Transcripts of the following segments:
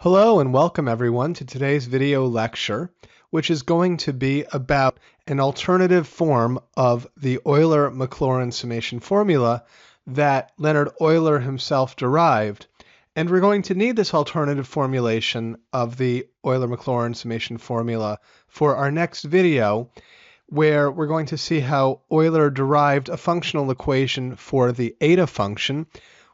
Hello and welcome everyone to today's video lecture, which is going to be about an alternative form of the Euler MacLaurin Summation Formula that Leonhard Euler himself derived. And we're going to need this alternative formulation of the Euler MacLaurin Summation Formula for our next video, where we're going to see how Euler derived a functional equation for the eta function,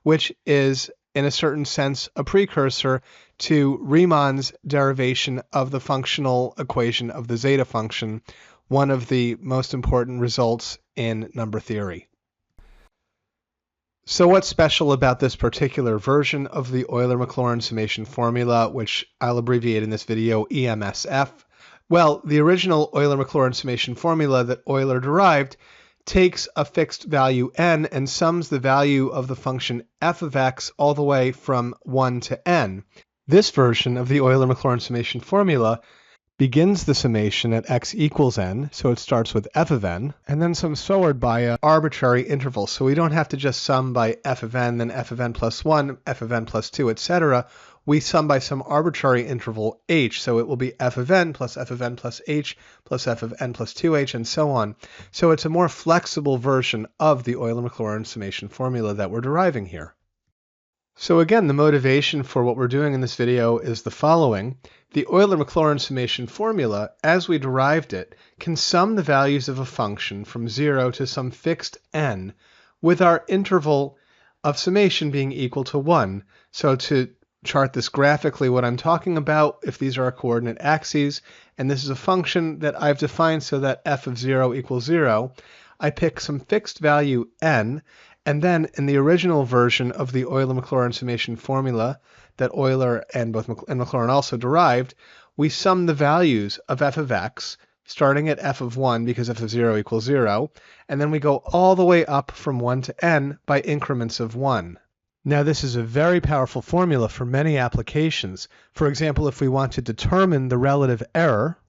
which is in a certain sense a precursor to Riemann's derivation of the functional equation of the zeta function, one of the most important results in number theory. So what's special about this particular version of the Euler MacLaurin Summation Formula, which I'll abbreviate in this video EMSF? Well, the original Euler MacLaurin Summation Formula that Euler derived takes a fixed value n and sums the value of the function f of x all the way from 1 to n. This version of the Euler MacLaurin Summation Formula begins the summation at x equals n, so it starts with f of n, and then sums forward by an arbitrary interval. So we don't have to just sum by f of n, then f of n plus 1, f of n plus 2, etc. We sum by some arbitrary interval h, so it will be f of n plus h plus f of n plus 2h, and so on. So it's a more flexible version of the Euler MacLaurin Summation Formula that we're deriving here. So again, the motivation for what we're doing in this video is the following. The Euler MacLaurin Summation Formula, as we derived it, can sum the values of a function from 0 to some fixed n, with our interval of summation being equal to 1. So to chart this graphically, what I'm talking about, if these are our coordinate axes, and this is a function that I've defined so that f of 0 equals 0, I pick some fixed value n, and then in the original version of the Euler MacLaurin Summation Formula that Euler and Maclaurin also derived, we sum the values of f of x, starting at f of 1 because f of 0 equals 0, and then we go all the way up from 1 to n by increments of 1. Now this is a very powerful formula for many applications. For example, if we want to determine the relative error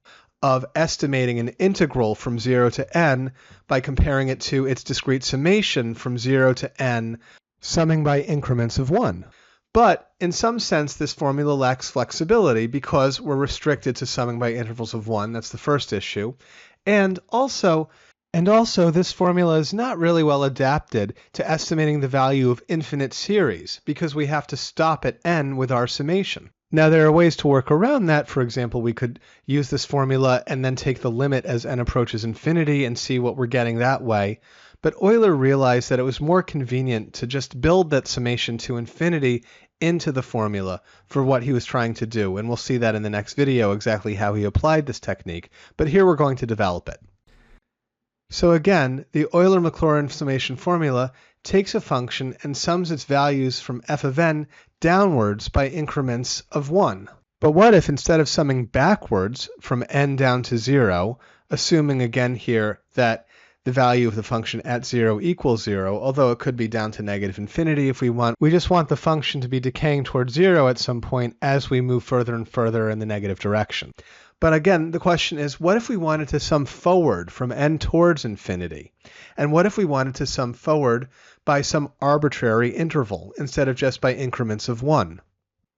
of estimating an integral from 0 to n by comparing it to its discrete summation from 0 to n, summing by increments of 1. But in some sense, this formula lacks flexibility because we're restricted to summing by intervals of 1. That's the first issue. And also, this formula is not really well adapted to estimating the value of infinite series because we have to stop at n with our summation. Now there are ways to work around that. For example, we could use this formula and then take the limit as n approaches infinity and see what we're getting that way. But Euler realized that it was more convenient to just build that summation to infinity into the formula for what he was trying to do. And we'll see that in the next video exactly how he applied this technique. But here we're going to develop it. So again, the Euler MacLaurin Summation Formula takes a function and sums its values from f of n downwards by increments of 1. But what if instead of summing backwards from n down to 0, assuming again here that the value of the function at 0 equals 0, although it could be down to negative infinity if we want, we just want the function to be decaying towards 0 at some point as we move further and further in the negative direction. But again, the question is, what if we wanted to sum forward from n towards infinity? And what if we wanted to sum forward by some arbitrary interval instead of just by increments of 1?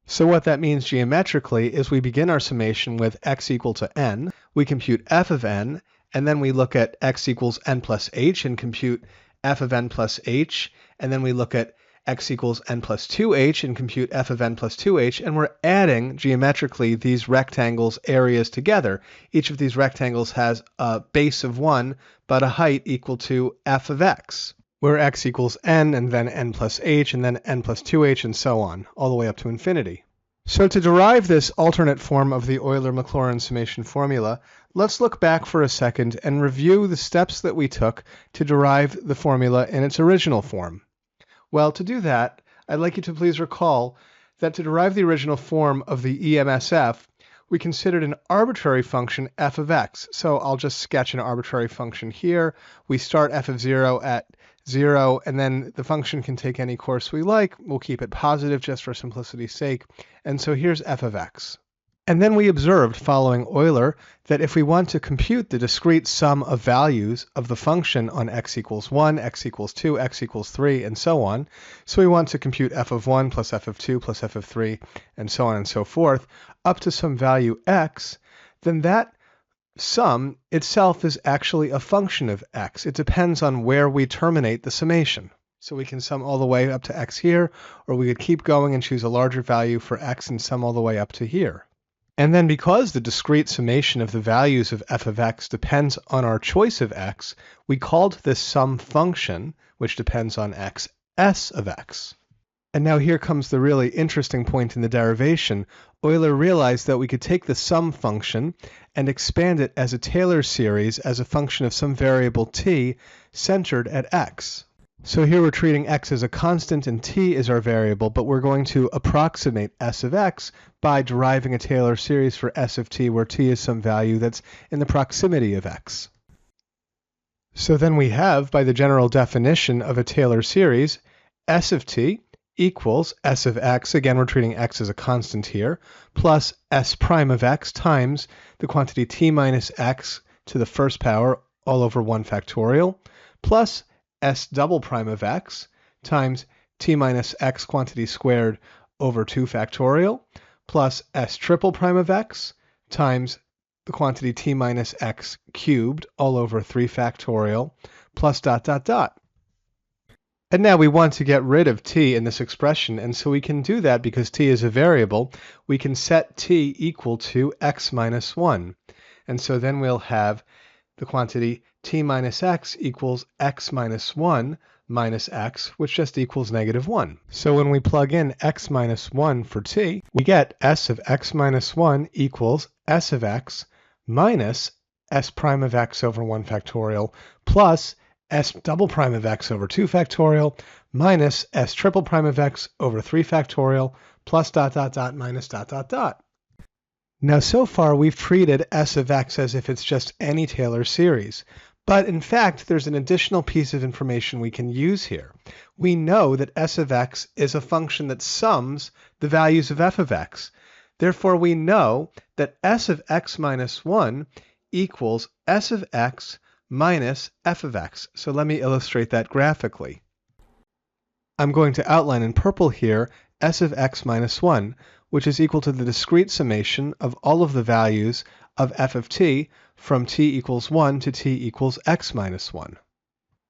So what that means geometrically is we begin our summation with x equal to n, we compute f of n, and then we look at x equals n plus h and compute f of n plus h, and then we look at x equals n plus 2h and compute f of n plus 2h, and we're adding geometrically these rectangles' areas together. Each of these rectangles has a base of 1, but a height equal to f of x, where x equals n, and then n plus h, and then n plus 2h, and so on, all the way up to infinity. So to derive this alternate form of the Euler MacLaurin Summation Formula, let's look back for a second and review the steps that we took to derive the formula in its original form. Well, to do that, I'd like you to please recall that to derive the original form of the EMSF, we considered an arbitrary function f of x. So I'll just sketch an arbitrary function here. We start f of 0 at 0, and then the function can take any course we like. We'll keep it positive just for simplicity's sake. And so here's f of x. And then we observed, following Euler, that if we want to compute the discrete sum of values of the function on x equals 1, x equals 2, x equals 3, and so on, so we want to compute f of 1 plus f of 2 plus f of 3, and so on and so forth, up to some value x, then that sum itself is actually a function of x. It depends on where we terminate the summation. So we can sum all the way up to x here, or we could keep going and choose a larger value for x and sum all the way up to here. And then because the discrete summation of the values of f of x depends on our choice of x, we called this sum function, which depends on x, s of x. And now here comes the really interesting point in the derivation. Euler realized that we could take the sum function and expand it as a Taylor series as a function of some variable t centered at x. So here we're treating x as a constant and t is our variable, but we're going to approximate s of x by deriving a Taylor series for s of t, where t is some value that's in the proximity of x. So then we have, by the general definition of a Taylor series, s of t equals s of x, again we're treating x as a constant here, plus s prime of x times the quantity t minus x to the first power all over 1 factorial, plus s double prime of x times t minus x quantity squared over 2 factorial, plus s triple prime of x times the quantity t minus x cubed all over 3 factorial, plus dot dot dot. And now we want to get rid of t in this expression, and so we can do that because t is a variable. We can set t equal to x minus 1. And so then we'll have the quantity t minus x equals x minus 1 minus x, which just equals negative 1. So when we plug in x minus 1 for t, we get s of x minus 1 equals s of x minus s prime of x over 1 factorial plus s double prime of x over 2 factorial minus s triple prime of x over 3 factorial plus dot dot dot minus dot dot dot. Now so far we've treated s of x as if it's just any Taylor series. But in fact, there's an additional piece of information we can use here. We know that s of x is a function that sums the values of f of x. Therefore, we know that s of x minus 1 equals s of x minus f of x. So let me illustrate that graphically. I'm going to outline in purple here s of x minus 1, which is equal to the discrete summation of all of the values of f of t from t equals 1 to t equals x minus 1.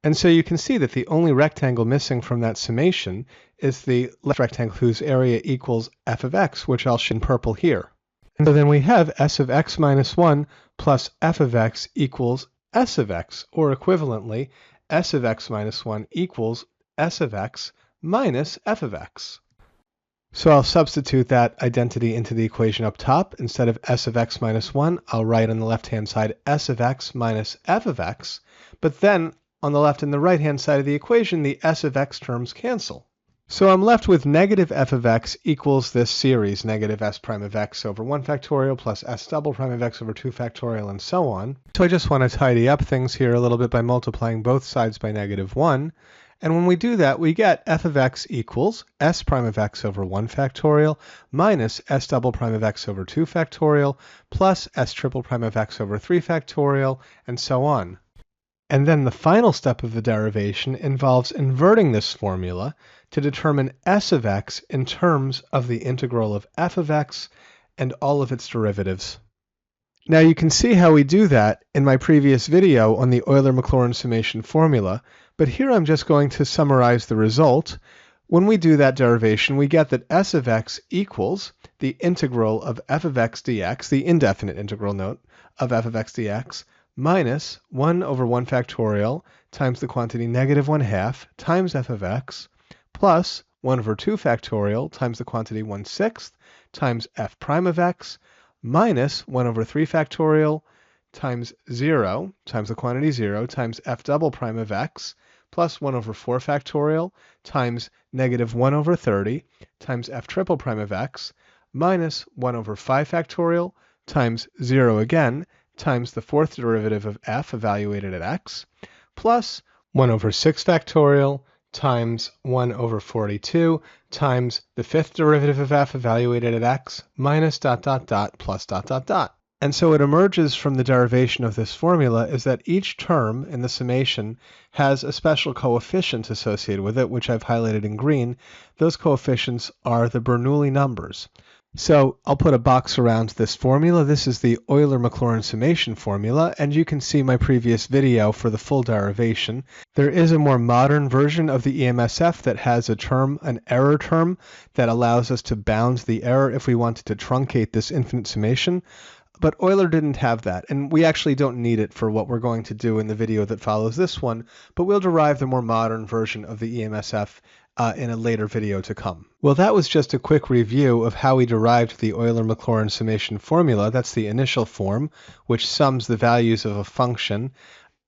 And so you can see that the only rectangle missing from that summation is the left rectangle whose area equals f of x, which I'll show in purple here. And so then we have s of x minus 1 plus f of x equals s of x, or equivalently, s of x minus 1 equals s of x minus f of x. So I'll substitute that identity into the equation up top. Instead of s of x minus 1, I'll write on the left-hand side s of x minus f of x. But then on the left and the right-hand side of the equation, the s of x terms cancel. So I'm left with negative f of x equals this series, negative s prime of x over 1 factorial plus s double prime of x over 2 factorial and so on. So I just want to tidy up things here a little bit by multiplying both sides by negative 1. And when we do that, we get f of x equals s prime of x over 1 factorial minus s double prime of x over 2 factorial plus s triple prime of x over 3 factorial and so on. And then the final step of the derivation involves inverting this formula to determine s of x in terms of the integral of f of x and all of its derivatives. Now you can see how we do that in my previous video on the Euler MacLaurin Summation Formula, but here I'm just going to summarize the result. When we do that derivation, we get that s of x equals the integral of f of x dx, the indefinite integral note of f of x dx, minus 1 over 1 factorial times the quantity negative 1/2 times f of x, plus 1 over 2 factorial times the quantity 1/6 times f prime of x, minus 1 over 3 factorial times 0 times the quantity 0 times f double prime of x, plus 1 over 4 factorial times negative 1 over 30 times f triple prime of x, minus 1 over 5 factorial times 0 again times the fourth derivative of f evaluated at x, plus 1 over 6 factorial times 1 over 42 times the fifth derivative of f evaluated at x minus ... plus ... And so what emerges from the derivation of this formula is that each term in the summation has a special coefficient associated with it, which I've highlighted in green. Those coefficients are the Bernoulli numbers. So I'll put a box around this formula. This is the Euler MacLaurin Summation Formula, and you can see my previous video for the full derivation. There is a more modern version of the EMSF that has a term, an error term, that allows us to bound the error if we wanted to truncate this infinite summation. But Euler didn't have that, and we actually don't need it for what we're going to do in the video that follows this one, but we'll derive the more modern version of the EMSF in a later video to come. Well, that was just a quick review of how we derived the Euler MacLaurin Summation Formula. That's the initial form, which sums the values of a function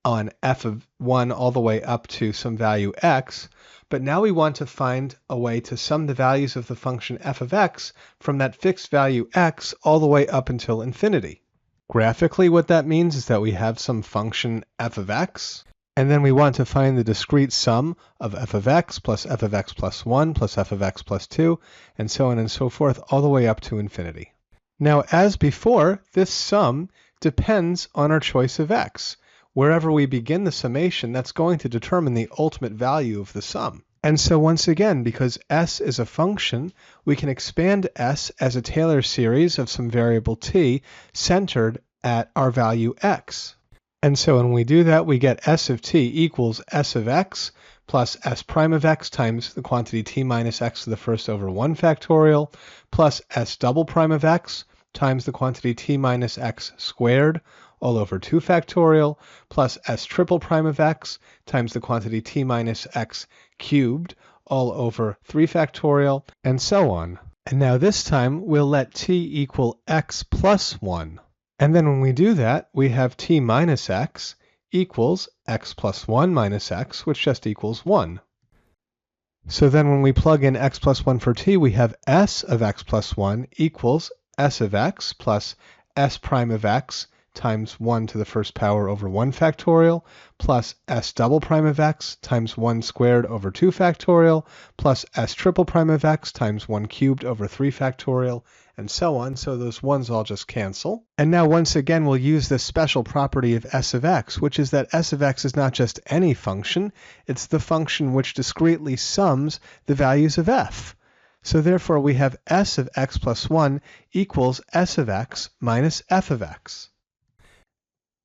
on f of 1 all the way up to some value x. But now we want to find a way to sum the values of the function f of x from that fixed value x all the way up until infinity. Graphically, what that means is that we have some function f of x, and then we want to find the discrete sum of f of x plus f of x plus 1 plus f of x plus 2, and so on and so forth, all the way up to infinity. Now, as before, this sum depends on our choice of x. Wherever we begin the summation, that's going to determine the ultimate value of the sum. And so once again, because s is a function, we can expand s as a Taylor series of some variable t centered at our value x. And so when we do that, we get s of t equals s of x plus s prime of x times the quantity t minus x to the first over 1 factorial plus s double prime of x times the quantity t minus x squared all over 2 factorial plus s triple prime of x times the quantity t minus x cubed all over 3 factorial, and so on. And now this time we'll let t equal x plus 1. And then when we do that, we have t minus x equals x plus 1 minus x, which just equals 1. So then when we plug in x plus 1 for t, we have s of x plus 1 equals s of x plus s prime of x times 1 to the first power over 1 factorial, plus s double prime of x times 1 squared over 2 factorial, plus s triple prime of x times 1 cubed over 3 factorial, and so on, so those 1's all just cancel. And now once again we'll use this special property of s of x, which is that s of x is not just any function, it's the function which discretely sums the values of f. So therefore we have s of x plus 1 equals s of x minus f of x.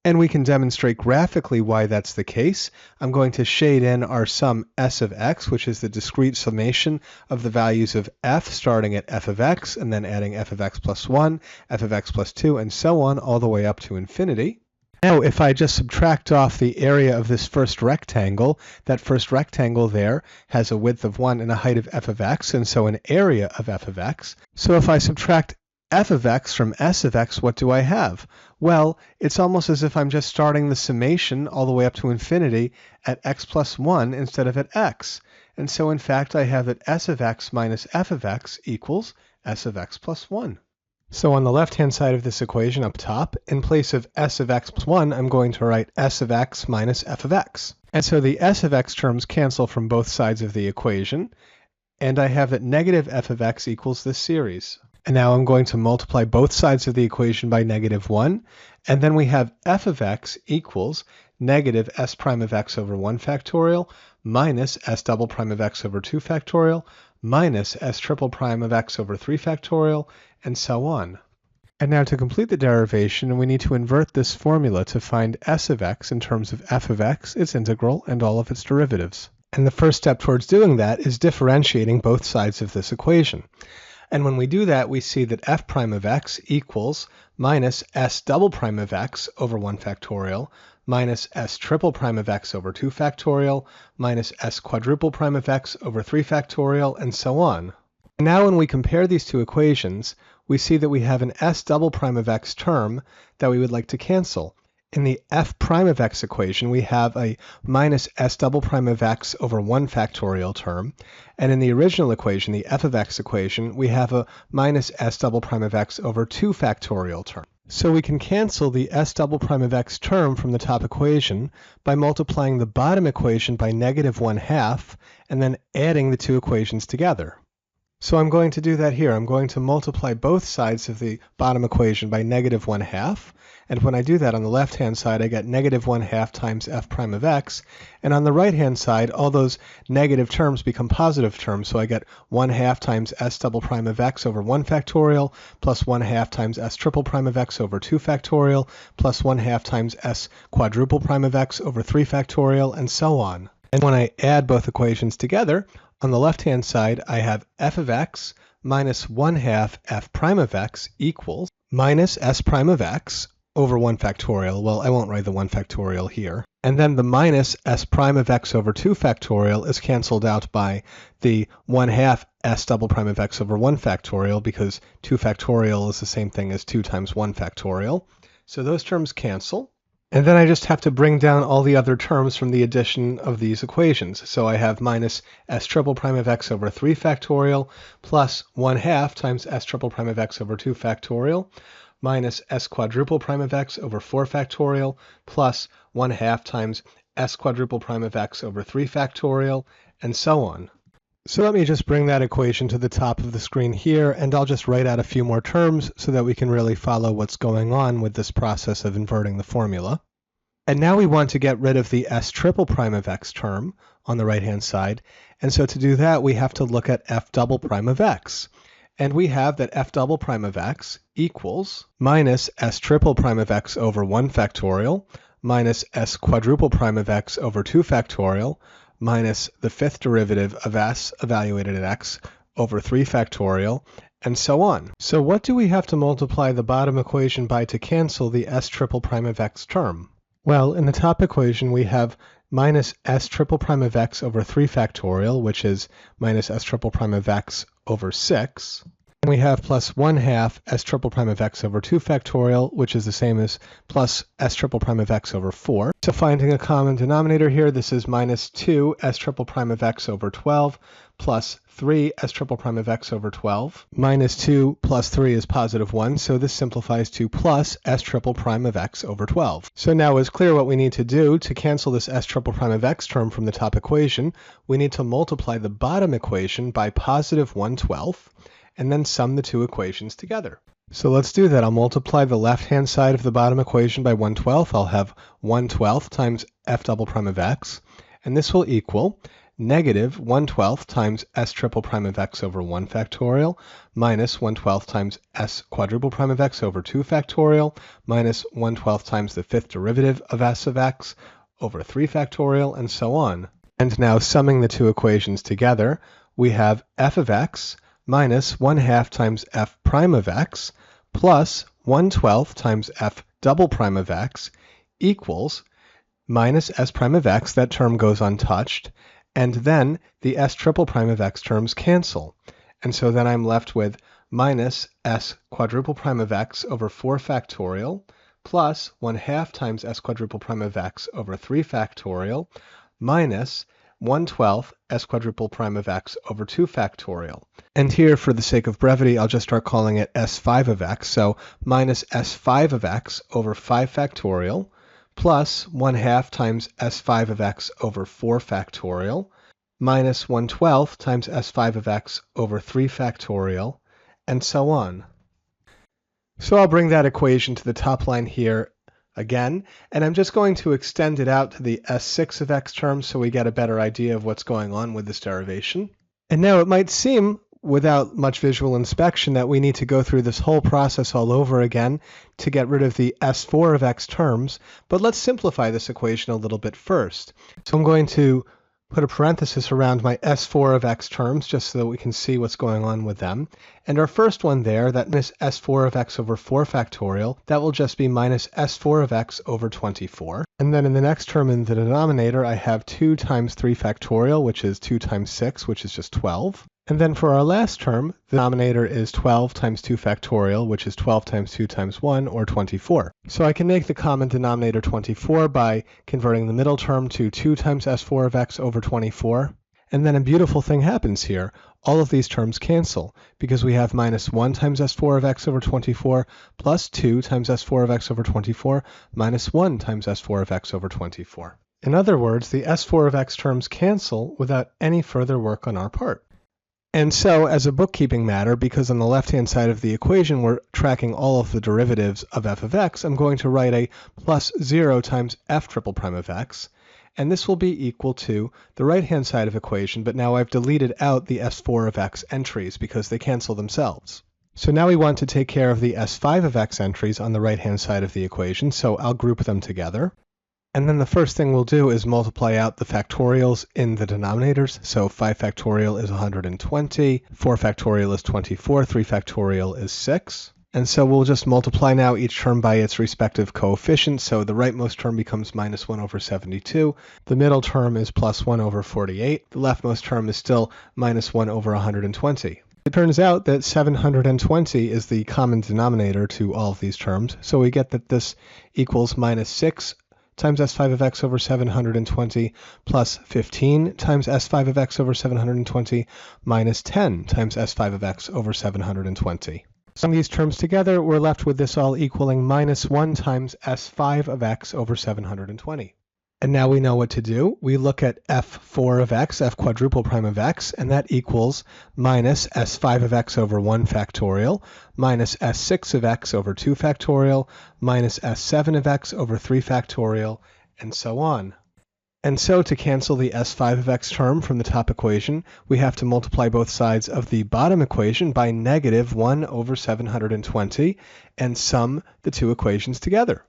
And we can demonstrate graphically why that's the case. I'm going to shade in our sum s of x, which is the discrete summation of the values of f starting at f of x and then adding f of x plus 1, f of x plus 2, and so on all the way up to infinity. Now, if I just subtract off the area of this first rectangle, that first rectangle there has a width of 1 and a height of f of x, and so an area of f of x. So if I subtract f of x from s of x, what do I have? Well, it's almost as if I'm just starting the summation all the way up to infinity at x plus 1 instead of at x. And so in fact I have that s of x minus f of x equals s of x plus 1. So on the left-hand side of this equation up top, in place of s of x plus 1, I'm going to write s of x minus f of x. And so the s of x terms cancel from both sides of the equation, and I have that negative f of x equals this series. And now I'm going to multiply both sides of the equation by negative 1, and then we have f of x equals negative s prime of x over 1 factorial minus s double prime of x over 2 factorial minus s triple prime of x over 3 factorial, and so on. And now to complete the derivation, we need to invert this formula to find s of x in terms of f of x, its integral, and all of its derivatives. And the first step towards doing that is differentiating both sides of this equation. And when we do that, we see that f prime of x equals minus s double prime of x over 1 factorial minus s triple prime of x over 2 factorial minus s quadruple prime of x over 3 factorial, and so on. Now when we compare these two equations, we see that we have an s double prime of x term that we would like to cancel. In the f prime of x equation, we have a minus s double prime of x over 1 factorial term. And in the original equation, the f of x equation, we have a minus s double prime of x over 2 factorial term. So we can cancel the s double prime of x term from the top equation by multiplying the bottom equation by -1/2 and then adding the two equations together. So I'm going to do that here. I'm going to multiply both sides of the bottom equation by -1/2. And when I do that on the left-hand side, I get -1/2 times f prime of x. And on the right-hand side, all those negative terms become positive terms. So I get 1/2 times s double prime of x over 1 factorial, plus 1/2 times s triple prime of x over 2 factorial, plus 1/2 times s quadruple prime of x over 3 factorial, and so on. And when I add both equations together, on the left-hand side, I have f of x minus 1/2 f prime of x equals minus s prime of x over 1 factorial. Well, I won't write the 1 factorial here. And then the minus s prime of x over 2 factorial is canceled out by the 1/2 s double prime of x over 1 factorial, because 2 factorial is the same thing as 2 times 1 factorial. So those terms cancel. And then I just have to bring down all the other terms from the addition of these equations. So I have minus s triple prime of x over 3 factorial plus 1/2 times s triple prime of x over 2 factorial minus s quadruple prime of x over 4 factorial plus 1/2 times s quadruple prime of x over 3 factorial, and so on. So let me just bring that equation to the top of the screen here, and I'll just write out a few more terms so that we can really follow what's going on with this process of inverting the formula. And now we want to get rid of the s triple prime of x term on the right-hand side, and so to do that we have to look at f double prime of x. And we have that f double prime of x equals minus s triple prime of x over 1 factorial minus s quadruple prime of x over 2 factorial minus the fifth derivative of s evaluated at x over 3 factorial, and so on. So what do we have to multiply the bottom equation by to cancel the s triple prime of x term? Well, in the top equation we have minus s triple prime of x over 3 factorial, which is minus s triple prime of x over 6. And we have plus 1/2 s triple prime of x over 2 factorial, which is the same as plus s triple prime of x over 4. So finding a common denominator here, this is minus 2 s triple prime of x over 12 plus 3 s triple prime of x over 12. Minus 2 plus 3 is positive 1, so this simplifies to plus s triple prime of x over 12. So now it's clear what we need to do to cancel this s triple prime of x term from the top equation. We need to multiply the bottom equation by positive 1/12, and then sum the two equations together. So let's do that. I'll multiply the left-hand side of the bottom equation by 1/12. I'll have 1/12 times f double prime of x, and this will equal negative 1/12 times s triple prime of x over 1 factorial minus 1/12 times s quadruple prime of x over 2 factorial minus 1/12 times the fifth derivative of s of x over 3 factorial, and so on. And now summing the two equations together, we have f of x minus 1/2 times f prime of x plus 1/12 times f double prime of x equals minus s prime of x, that term goes untouched, and then the s triple prime of x terms cancel. And so then I'm left with minus s quadruple prime of x over 4 factorial plus 1/2 times s quadruple prime of x over 3 factorial minus 1/12 s quadruple prime of x over 2 factorial. And here, for the sake of brevity, I'll just start calling it s5 of x. So minus s5 of x over 5 factorial plus 1/2 times s5 of x over 4 factorial minus 1/12 times s5 of x over 3 factorial, and so on. So I'll bring that equation to the top line here again, and I'm just going to extend it out to the s6 of x term so we get a better idea of what's going on with this derivation. And now it might seem, without much visual inspection, that we need to go through this whole process all over again to get rid of the s4 of x terms, but let's simplify this equation a little bit first. So I'm going to put a parenthesis around my s4 of x terms just so that we can see what's going on with them. And our first one there, that minus s4 of x over 4 factorial, that will just be minus s4 of x over 24. And then in the next term in the denominator, I have 2 times 3 factorial, which is 2 times 6, which is just 12. And then for our last term, the denominator is 12 times 2 factorial, which is 12 times 2 times 1, or 24. So I can make the common denominator 24 by converting the middle term to 2 times s4 of x over 24. And then a beautiful thing happens here. All of these terms cancel because we have minus 1 times s4 of x over 24 plus 2 times s4 of x over 24 minus 1 times s4 of x over 24. In other words, the s4 of x terms cancel without any further work on our part. And so, as a bookkeeping matter, because on the left-hand side of the equation we're tracking all of the derivatives of f of x, I'm going to write a plus 0 times f triple prime of x, and this will be equal to the right-hand side of equation, but now I've deleted out the s4 of x entries because they cancel themselves. So now we want to take care of the s5 of x entries on the right-hand side of the equation, so I'll group them together. And then the first thing we'll do is multiply out the factorials in the denominators. So 5 factorial is 120, 4 factorial is 24, 3 factorial is 6. And so we'll just multiply now each term by its respective coefficient. So the rightmost term becomes minus 1 over 72. The middle term is plus 1 over 48. The leftmost term is still minus 1 over 120. It turns out that 720 is the common denominator to all of these terms. So we get that this equals minus 6 times s5 of x over 720 plus 15 times s5 of x over 720 minus 10 times s5 of x over 720. Sum these terms together, we're left with this all equaling minus 1 times s5 of x over 720. And now we know what to do. We look at f4 of x, f quadruple prime of x, and that equals minus s5 of x over 1 factorial, minus s6 of x over 2 factorial, minus s7 of x over 3 factorial, and so on. And so to cancel the s5 of x term from the top equation, we have to multiply both sides of the bottom equation by negative 1 over 720 and sum the two equations together.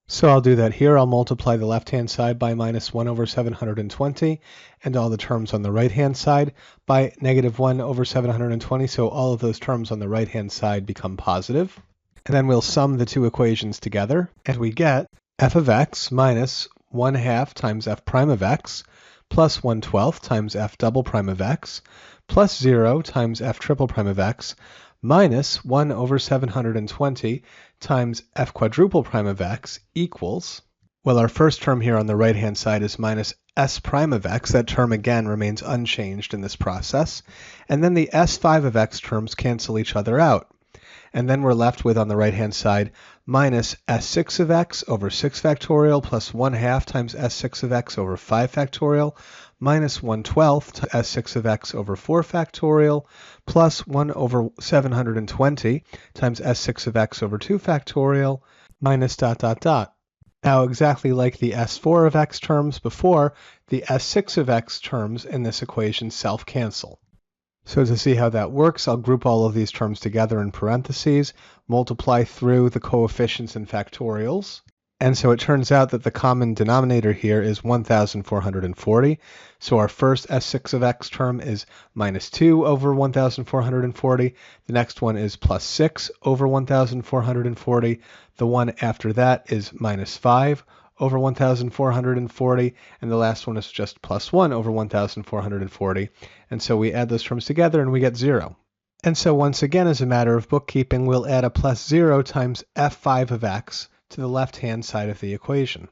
So I'll do that here. I'll multiply the left-hand side by minus 1 over 720 and all the terms on the right-hand side by negative 1 over 720. So all of those terms on the right-hand side become positive. And then we'll sum the two equations together, and we get f of x minus 1/2 times f prime of x plus 1/12 times f double prime of x plus 0 times f triple prime of x minus 1 over 720 times f quadruple prime of x equals, well, our first term here on the right-hand side is minus s prime of x. That term again remains unchanged in this process. And then the s5 of x terms cancel each other out. And then we're left with, on the right-hand side, minus s6 of x over 6 factorial plus 1/2 times s6 of x over 5 factorial minus 1/12 to s6 of x over 4 factorial plus 1 over 720 times s6 of x over 2 factorial minus ... Now, exactly like the s4 of x terms before, the s6 of x terms in this equation self-cancel. So to see how that works, I'll group all of these terms together in parentheses, multiply through the coefficients and factorials. And so it turns out that the common denominator here is 1,440. So our first s6 of x term is minus 2 over 1,440. The next one is plus 6 over 1,440. The one after that is minus 5 over 1,440. And the last one is just plus 1 over 1,440. And so we add those terms together and we get 0. And so once again, as a matter of bookkeeping, we'll add a plus 0 times f5 of x to the left-hand side of the equation.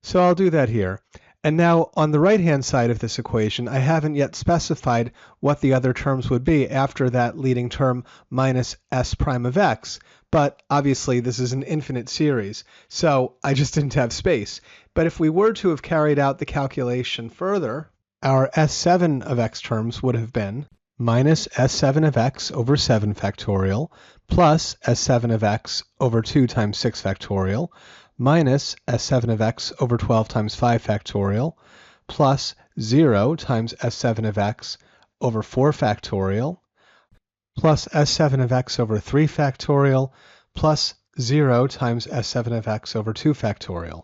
So I'll do that here. And now on the right-hand side of this equation, I haven't yet specified what the other terms would be after that leading term minus s prime of x. But obviously this is an infinite series, so I just didn't have space. But if we were to have carried out the calculation further, our s7 of x terms would have been minus s7 of x over 7 factorial plus s7 of x over 2 times 6 factorial minus s7 of x over 12 times 5 factorial plus 0 times s7 of x over 4 factorial plus s7 of x over 3 factorial plus 0 times s7 of x over 2 factorial.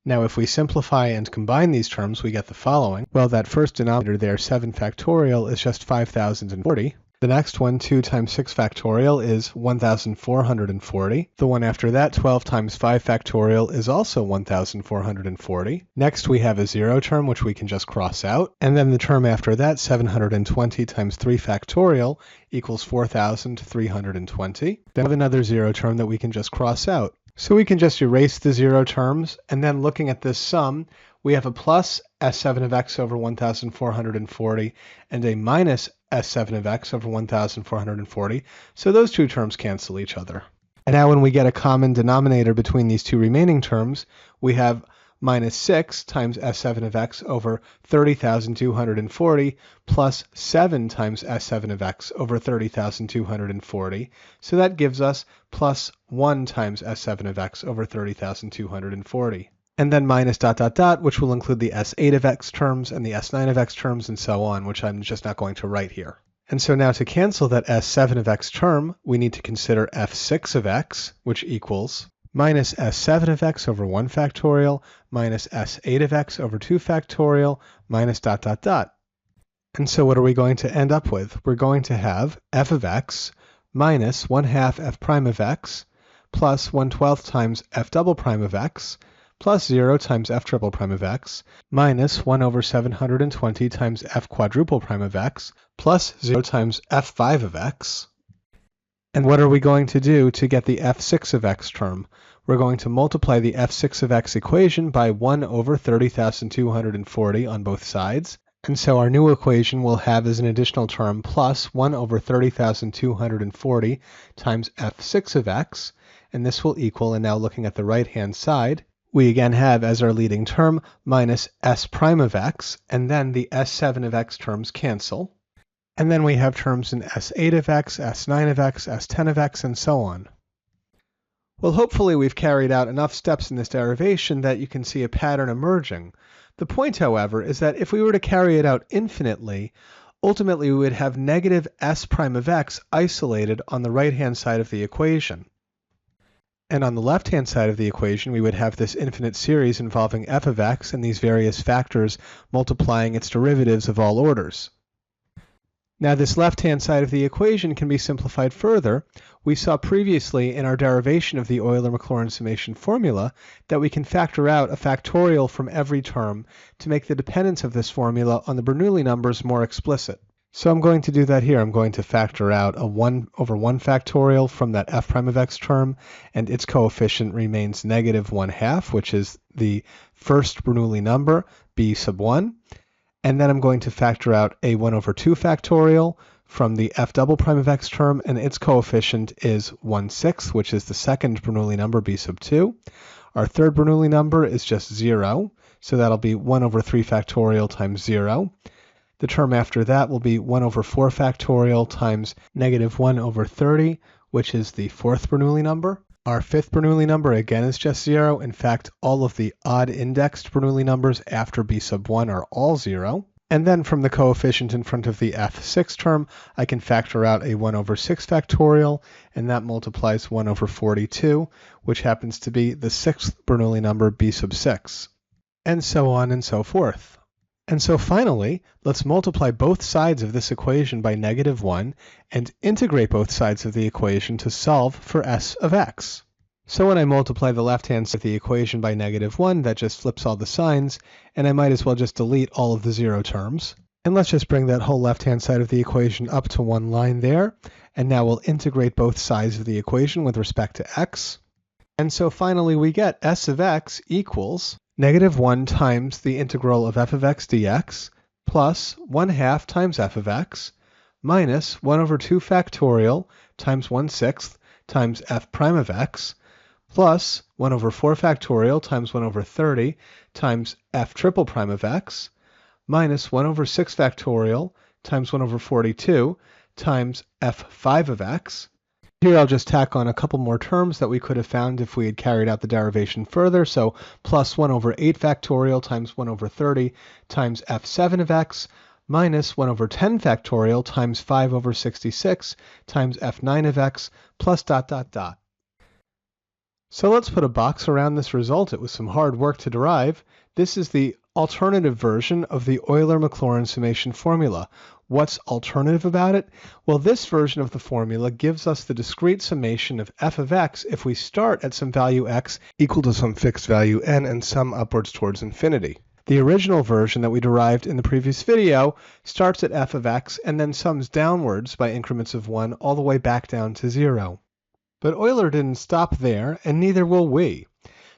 Now, if we simplify and combine these terms, we get the following. Well, that first denominator there, 7 factorial, is just 5,040. The next one, 2 times 6 factorial, is 1,440. The one after that, 12 times 5 factorial, is also 1,440. Next, we have a 0 term, which we can just cross out. And then the term after that, 720 times 3 factorial, equals 4,320. Then we have another 0 term that we can just cross out. So we can just erase the 0 terms, and then looking at this sum, we have a plus s7 of x over 1,440 and a minus s7 of x over 1,440, so those two terms cancel each other. And now when we get a common denominator between these two remaining terms, we have minus 6 times s7 of x over 30,240 plus 7 times s7 of x over 30,240. So that gives us plus 1 times s7 of x over 30,240. And then minus dot dot dot, which will include the s8 of x terms and the s9 of x terms and so on, which I'm just not going to write here. And so now to cancel that s7 of x term, we need to consider f6 of x, which equals minus s7 of x over 1 factorial minus s8 of x over 2 factorial minus dot dot dot. And so what are we going to end up with? We're going to have f of x minus 1/2 f prime of x plus 1/12 times f double prime of x plus 0 times f triple prime of x minus 1 over 720 times f quadruple prime of x plus 0 times f5 of x. And what are we going to do to get the f6 of x term? We're going to multiply the f6 of x equation by 1 over 30,240 on both sides. And so our new equation will have as an additional term plus 1 over 30,240 times f6 of x. And this will equal, and now looking at the right-hand side, we again have as our leading term minus s prime of x, and then the s7 of x terms cancel. And then we have terms in s8 of x, s9 of x, s10 of x, and so on. Well, hopefully we've carried out enough steps in this derivation that you can see a pattern emerging. The point, however, is that if we were to carry it out infinitely, ultimately we would have negative s prime of x isolated on the right-hand side of the equation. And on the left-hand side of the equation, we would have this infinite series involving f of x and these various factors multiplying its derivatives of all orders. Now this left-hand side of the equation can be simplified further. We saw previously in our derivation of the Euler MacLaurin Summation Formula that we can factor out a factorial from every term to make the dependence of this formula on the Bernoulli numbers more explicit. So I'm going to do that here. I'm going to factor out a 1 over 1 factorial from that f prime of x term, and its coefficient remains negative 1/2, which is the first Bernoulli number, b sub 1. And then I'm going to factor out a 1 over 2 factorial from the f double prime of x term, and its coefficient is 1/6, which is the second Bernoulli number, b sub 2. Our third Bernoulli number is just 0, so that'll be 1 over 3 factorial times 0. The term after that will be 1 over 4 factorial times negative 1 over 30, which is the fourth Bernoulli number. Our fifth Bernoulli number again is just 0. In fact, all of the odd indexed Bernoulli numbers after b sub 1 are all 0. And then from the coefficient in front of the f6 term, I can factor out a 1 over 6 factorial, and that multiplies 1 over 42, which happens to be the sixth Bernoulli number, b sub 6. And so on and so forth. And so finally, let's multiply both sides of this equation by negative 1 and integrate both sides of the equation to solve for s of x. So when I multiply the left-hand side of the equation by negative 1, that just flips all the signs, and I might as well just delete all of the 0 terms. And let's just bring that whole left-hand side of the equation up to one line there, and now we'll integrate both sides of the equation with respect to x. And so finally we get s of x equals negative 1 times the integral of f of x dx plus 1/2 times f of x minus 1 over 2 factorial times 1/6 times f prime of x plus 1 over 4 factorial times 1 over 30 times f triple prime of x minus 1 over 6 factorial times 1 over 42 times f5 of x. Here I'll just tack on a couple more terms that we could have found if we had carried out the derivation further. So plus 1 over 8 factorial times 1 over 30 times f7 of x minus 1 over 10 factorial times 5 over 66 times f9 of x plus dot dot dot. So let's put a box around this result. It was some hard work to derive. This is the alternative version of the Euler MacLaurin Summation Formula. What's alternative about it? Well, this version of the formula gives us the discrete summation of f of x if we start at some value x equal to some fixed value n and sum upwards towards infinity. The original version that we derived in the previous video starts at f of x and then sums downwards by increments of 1 all the way back down to 0. But Euler didn't stop there, and neither will we.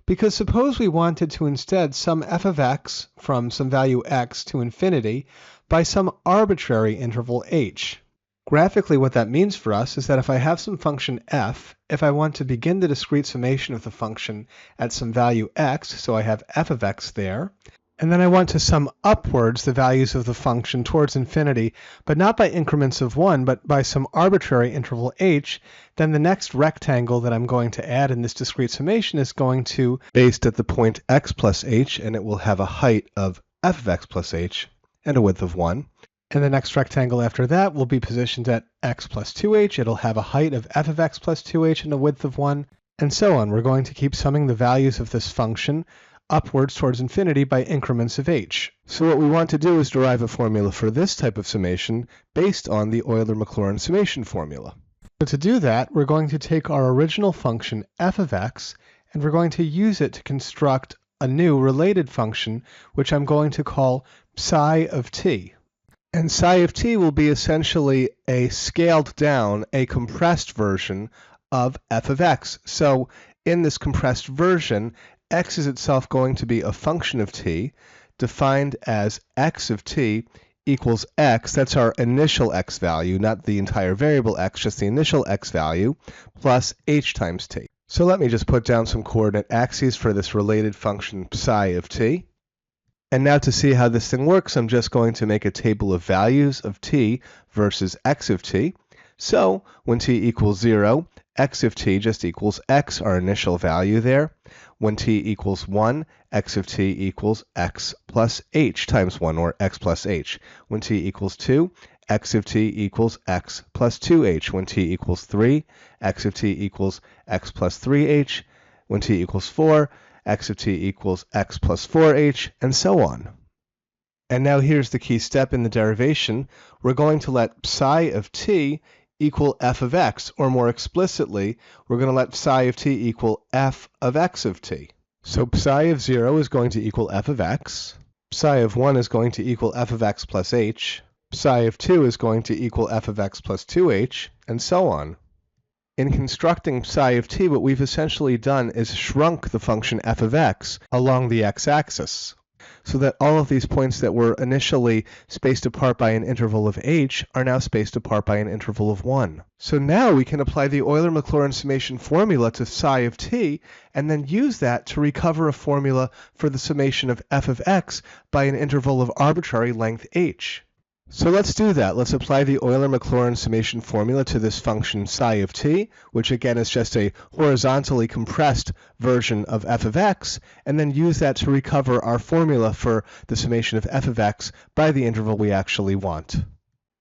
Because suppose we wanted to instead sum f of x from some value x to infinity by some arbitrary interval h. Graphically, what that means for us is that if I have some function f, if I want to begin the discrete summation of the function at some value x, so I have f of x there, and then I want to sum upwards the values of the function towards infinity, but not by increments of 1, but by some arbitrary interval h, then the next rectangle that I'm going to add in this discrete summation is going to be based at the point x plus h, and it will have a height of f of x plus h and a width of 1. And the next rectangle after that will be positioned at x plus 2h. It'll have a height of f of x plus 2h and a width of 1, and so on. We're going to keep summing the values of this function upwards towards infinity by increments of h. So what we want to do is derive a formula for this type of summation based on the Euler MacLaurin Summation Formula. So to do that, we're going to take our original function f of x, and we're going to use it to construct a new related function, which I'm going to call psi of t. And psi of t will be essentially a scaled down, a compressed version of f of x. So in this compressed version, x is itself going to be a function of t, defined as x of t equals x, that's our initial x value, not the entire variable x, just the initial x value, plus h times t. So let me just put down some coordinate axes for this related function psi of t. And now to see how this thing works, I'm just going to make a table of values of t versus x of t. So when t equals 0, x of t just equals x, our initial value there. When t equals 1, x of t equals x plus h times 1, or x plus h. When t equals 2, x of t equals x plus 2h. When t equals 3, x of t equals x plus 3h. When t equals 4, x of t equals x plus 4h, and so on. And now here's the key step in the derivation. We're going to let psi of t equal f of x, or more explicitly, we're going to let psi of t equal f of x of t. So psi of 0 is going to equal f of x, psi of 1 is going to equal f of x plus h, psi of 2 is going to equal f of x plus 2h, and so on. In constructing psi of t, what we've essentially done is shrunk the function f of x along the x-axis, so that all of these points that were initially spaced apart by an interval of h are now spaced apart by an interval of 1. So now we can apply the Euler MacLaurin Summation Formula to psi of t, and then use that to recover a formula for the summation of f of x by an interval of arbitrary length h. So let's do that. Let's apply the Euler MacLaurin Summation Formula to this function psi of t, which again is just a horizontally compressed version of f of x, and then use that to recover our formula for the summation of f of x by the interval we actually want.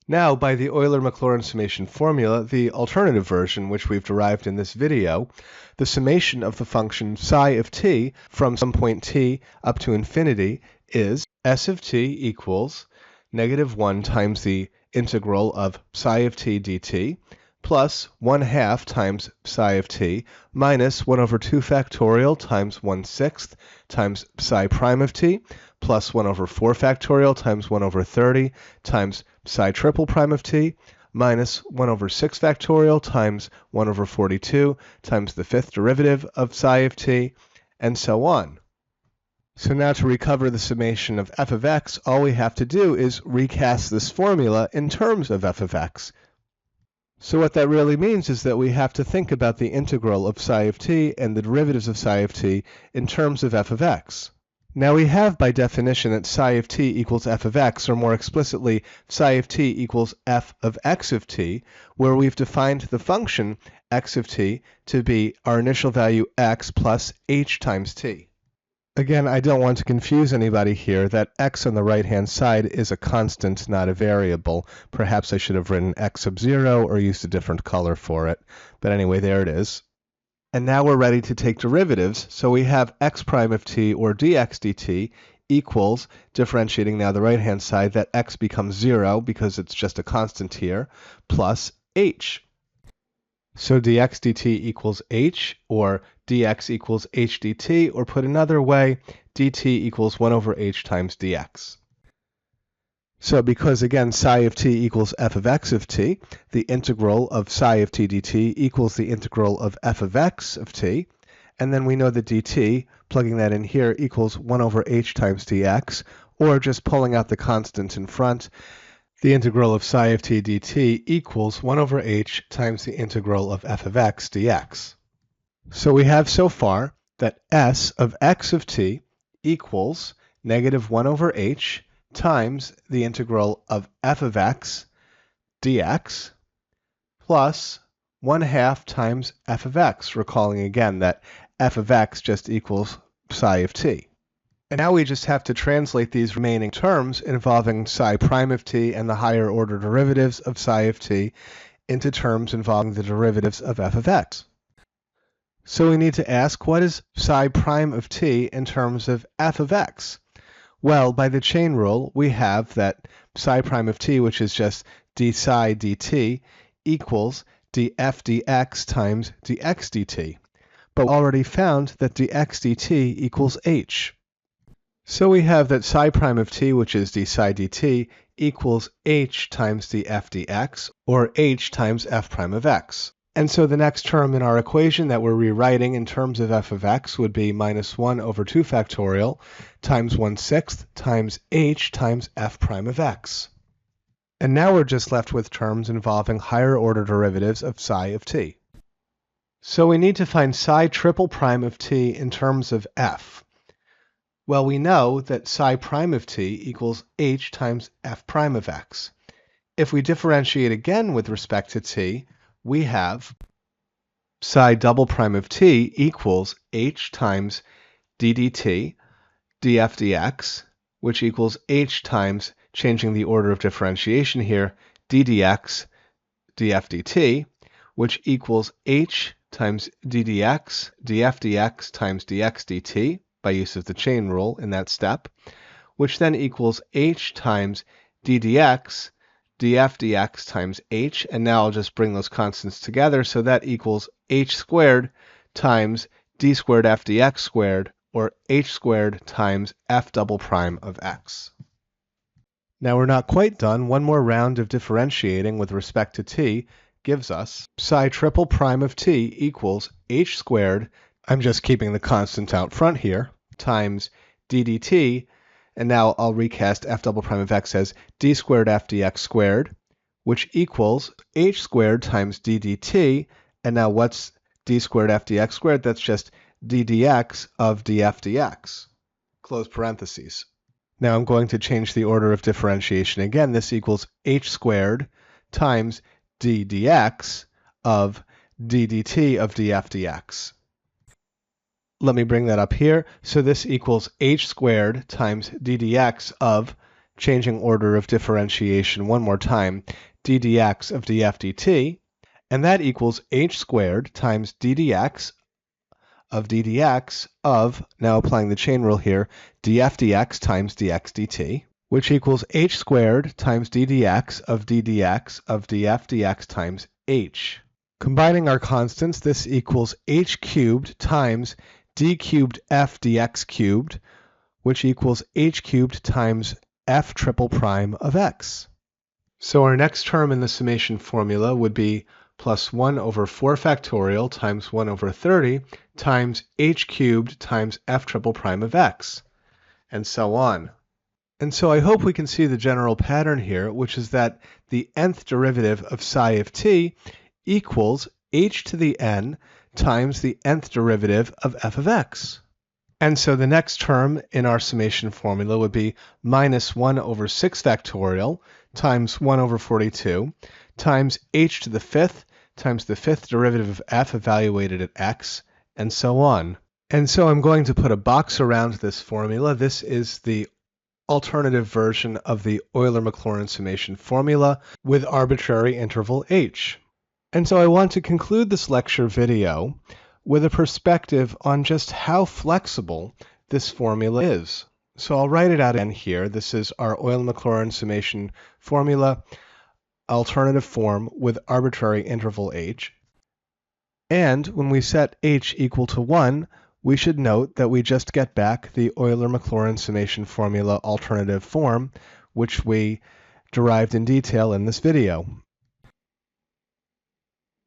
Now, by the Euler MacLaurin Summation Formula, the alternative version which we've derived in this video, the summation of the function psi of t from some point t up to infinity is s of t equals -1 times the integral of psi of t dt plus 1/2 times psi of t minus 1 over 2 factorial times 1/6 times psi prime of t plus 1 over 4 factorial times 1 over 30 times psi triple prime of t minus 1 over 6 factorial times 1 over 42 times the fifth derivative of psi of t, and so on. So now to recover the summation of f of x, all we have to do is recast this formula in terms of f of x. So what that really means is that we have to think about the integral of psi of t and the derivatives of psi of t in terms of f of x. Now we have by definition that psi of t equals f of x, or more explicitly, psi of t equals f of x of t, where we've defined the function x of t to be our initial value x plus h times t. Again, I don't want to confuse anybody here that x on the right-hand side is a constant, not a variable. Perhaps I should have written x sub 0 or used a different color for it. But anyway, there it is. And now we're ready to take derivatives. So we have x prime of t, or dx dt, equals, differentiating now the right-hand side, that x becomes 0 because it's just a constant here, plus h. So dx dt equals h, or dx equals h dt, or put another way, dt equals 1 over h times dx. So because, again, psi of t equals f of x of t, the integral of psi of t dt equals the integral of f of x of t, and then we know that dt, plugging that in here, equals 1 over h times dx, or just pulling out the constant in front, the integral of psi of t dt equals 1 over h times the integral of f of x dx. So we have so far that s of x of t equals negative 1 over h times the integral of f of x dx plus 1/2 times f of x, recalling again that f of x just equals psi of t. And now we just have to translate these remaining terms involving psi prime of t and the higher order derivatives of psi of t into terms involving the derivatives of f of x. So we need to ask, what is psi prime of t in terms of f of x? Well, by the chain rule, we have that psi prime of t, which is just d psi dt, equals df dx times dx dt. But we already found that dx dt equals h. So we have that psi prime of t, which is d psi dt, equals h times df dx, or h times f prime of x. And so the next term in our equation that we're rewriting in terms of f of x would be minus 1 over 2 factorial times 1/6 times h times f prime of x. And now we're just left with terms involving higher order derivatives of psi of t. So we need to find psi triple prime of t in terms of f. Well, we know that psi prime of t equals h times f prime of x. If we differentiate again with respect to t, we have psi double prime of t equals h times d dt df dx, which equals h times, changing the order of differentiation here, d dx df dt, which equals h times d dx df dx times dx dt, by use of the chain rule in that step, which then equals h times d dx df dx times h, and now I'll just bring those constants together, so that equals h squared times d squared f dx squared, or h squared times f double prime of x. Now we're not quite done. One more round of differentiating with respect to t gives us psi triple prime of t equals h squared, I'm just keeping the constant out front here, times d dt, and now I'll recast f double prime of x as d squared f dx squared, which equals h squared times d dt, and now what's d squared f dx squared? That's just d dx of df dx, close parentheses. Now I'm going to change the order of differentiation again. This equals h squared times d dx of d dt of df dx. Let me bring that up here. So this equals h squared times d dx of, changing order of differentiation one more time, d dx of df dt, and that equals h squared times d dx of d dx of, now applying the chain rule here, df dx times dx dt, which equals h squared times d dx of df dx times h. Combining our constants, this equals h cubed times d cubed f dx cubed, which equals h cubed times f triple prime of x. So our next term in the summation formula would be plus 1 over 4 factorial times 1 over 30 times h cubed times f triple prime of x, and so on. And so I hope we can see the general pattern here, which is that the nth derivative of psi of t equals h to the n times the nth derivative of f of x. And so the next term in our summation formula would be minus 1 over 6 factorial times 1 over 42 times h to the fifth times the fifth derivative of f evaluated at x, and so on. And so I'm going to put a box around this formula. This is the alternative version of the Euler MacLaurin Summation Formula with arbitrary interval h. And so I want to conclude this lecture video with a perspective on just how flexible this formula is. So I'll write it out again here. This is our Euler MacLaurin Summation Formula, alternative form with arbitrary interval h. And when we set h equal to 1, we should note that we just get back the Euler MacLaurin Summation Formula alternative form, which we derived in detail in this video.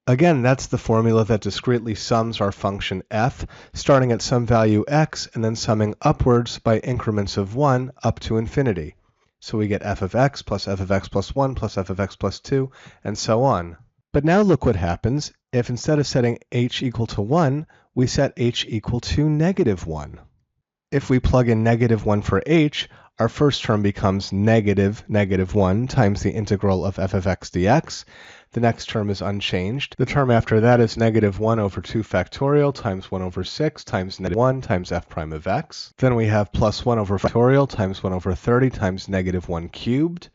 Again, that's the formula that discretely sums our function f, starting at some value x and then summing upwards by increments of 1 up to infinity. So we get f of x plus f of x plus 1 plus f of x plus 2, and so on. But now look what happens if instead of setting h equal to 1, we set h equal to negative 1. If we plug in negative 1 for h, our first term becomes negative 1 times the integral of f of x dx. The next term is unchanged. The term after that is negative 1 over 2 factorial times 1 over 6 times negative 1 times f prime of x. Then we have plus 1 over factorial times 1 over 30 times negative 1 cubed,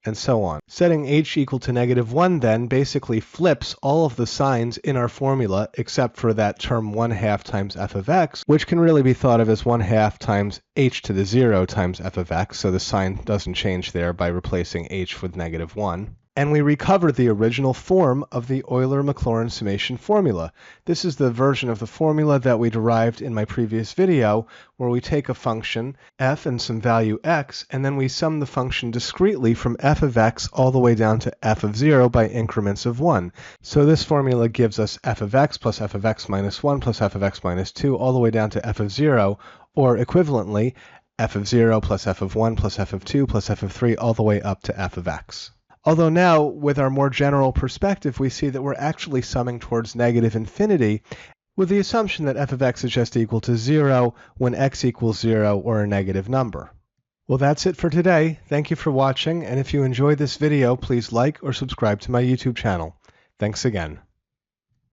and so on. Setting h equal to negative 1 then basically flips all of the signs in our formula except for that term 1/2 times f of x, which can really be thought of as 1/2 times h to the 0 times f of x, so the sign doesn't change there by replacing h with negative 1. And we recover the original form of the Euler MacLaurin Summation Formula. This is the version of the formula that we derived in my previous video, where we take a function, f and some value x, and then we sum the function discretely from f of x all the way down to f of 0 by increments of 1. So this formula gives us f of x plus f of x minus 1 plus f of x minus 2 all the way down to f of 0, or equivalently, f of 0 plus f of 1 plus f of 2 plus f of 3 all the way up to f of x. Although now, with our more general perspective, we see that we're actually summing towards negative infinity, with the assumption that f of x is just equal to 0 when x equals 0 or a negative number. Well, that's it for today. Thank you for watching, and if you enjoyed this video, please like or subscribe to my YouTube channel. Thanks again.